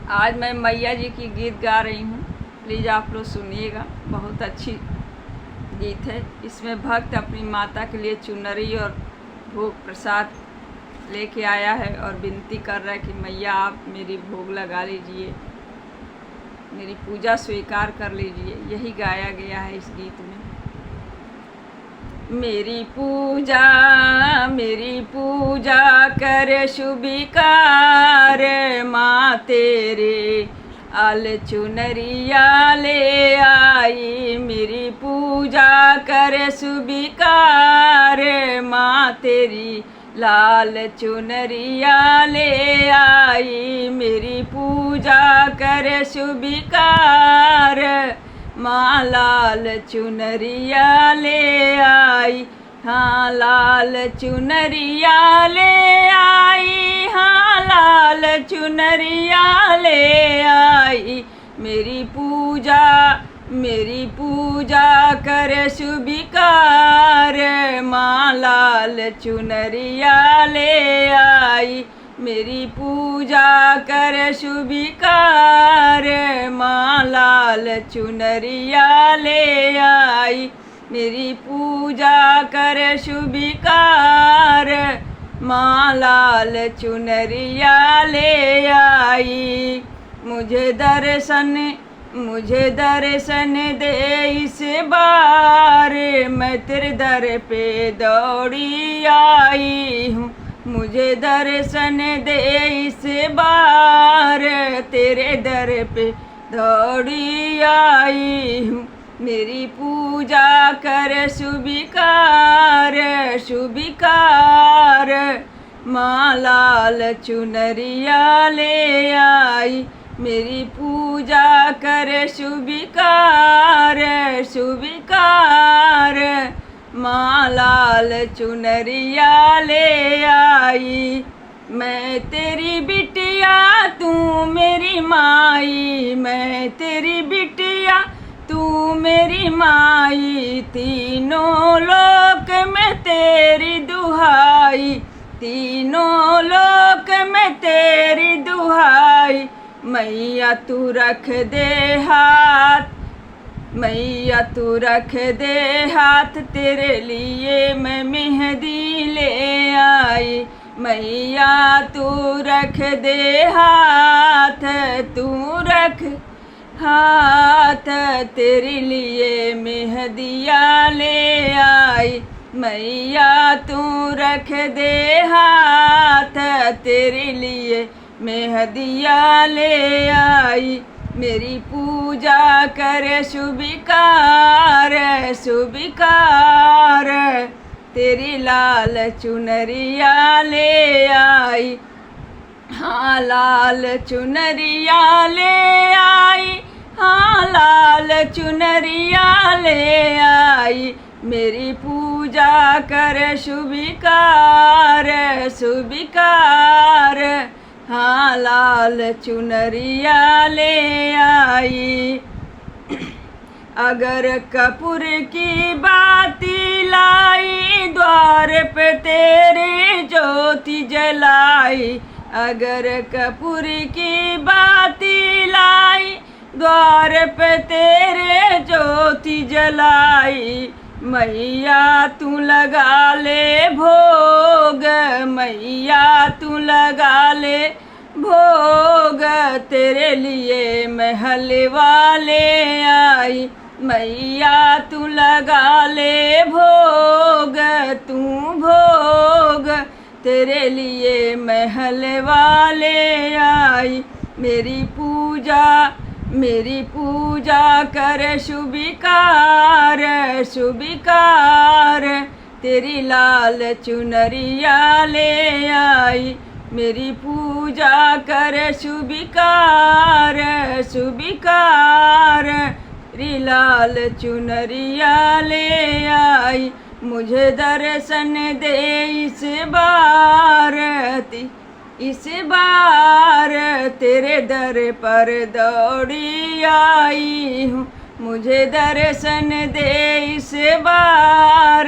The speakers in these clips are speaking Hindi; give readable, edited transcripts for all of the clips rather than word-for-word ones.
आज मैं मैया जी की गीत गा रही हूँ। प्लीज़ आप लोग सुनिएगा, बहुत अच्छी गीत है। इसमें भक्त अपनी माता के लिए चुनरी और भोग प्रसाद लेके आया है और विनती कर रहा है कि मैया आप मेरी भोग लगा लीजिए, मेरी पूजा स्वीकार कर लीजिए। यही गाया गया है इस गीत में। मेरी पूजा कर शुभिकार, माँ तेरे आल चुनरिया ले आई। मेरी पूजा कर शुभिकार, माँ तेरी लाल चुनरिया ले आई। मेरी पूजा कर शुभिकार, माँ लाल चुनरिया ले आई। हाँ लाल चुनरिया ले आई, हाँ लाल चुनरिया ले आई। मेरी पूजा कर शुभिकार, माँ लाल चुनरिया ले आई। मेरी पूजा कर शुभिकार, माँ लाल चुनरिया ले आई। मेरी पूजा कर शुभिकार, माँ लाल चुनरिया ले आई। मुझे दर्शन दे इस बार, मैं तेरे दर पे दौड़ी आई हूँ। मुझे दर्शन दे इस बार, तेरे दर पे दौड़ी आई हूँ। मेरी पूजा कर शुभिकार, माँ लाल चुनरिया ले आई। मेरी पूजा कर शुभिकार, माँ लाल चुनरिया ले आई। मैं तेरी बिटिया तू मेरी माई, मैं तेरी बिटिया तू मेरी माई। तीनों लोक में तेरी दुहाई, तीनों लोक में तेरी दुहाई। मैया तू रख दे हाथ, मैया तू रख दे हाथ, तेरे लिए मैं मेहंदी ले आई। मैया तू रख दे हाथ, तू रख हाथ, तेरे लिए मेहंदिया ले आई। मैया तू रख दे हाथ, तेरे लिए मेहंदिया ले आई। मेरी पूजा कर शुभिकार, तेरी लाल चुनरिया ले आई। हाँ लाल चुनरिया ले आई, हाँ लाल चुनरिया ले आई। मेरी पूजा कर शुभिकार, हाँ लाल चुनरिया ले आई। अगर कपूर की बाती लाई, द्वार पे तेरे ज्योति जलाई। अगर कपूर की बाती लाई, द्वार पे तेरे ज्योति जलाई। मैया तू लगा ले भोग, मैया तू लगा ले भोग, तेरे लिए मैं हलवा ले आई। मैया तू लगा ले भोग, तू भोग, तेरे लिए मैं हलवा ले आई। मेरी पूजा कर शुभिकार, तेरी लाल चुनरिया ले आई। मेरी पूजा कर शुभिकार, तेरी लाल चुनरिया ले आई। मुझे दर्शन दे इस बार, तेरे दर पर दौड़ी आई हूँ। मुझे दर्शन दे इस बार,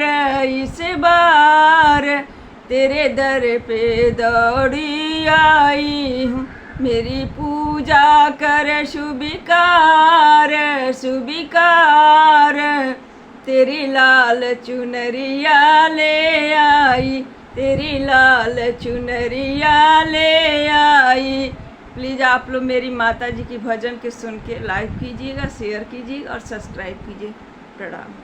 तेरे दर पे दौड़ी आई हूँ। मेरी पूजा कर शुभिकार शुभिकार, तेरी लाल चुनरिया ले आई, तेरी लाल चुनरिया ले आई। प्लीज़ आप लोग मेरी माता जी की भजन के सुन के लाइक कीजिएगा, शेयर कीजिएगा और सब्सक्राइब कीजिए। प्रणाम।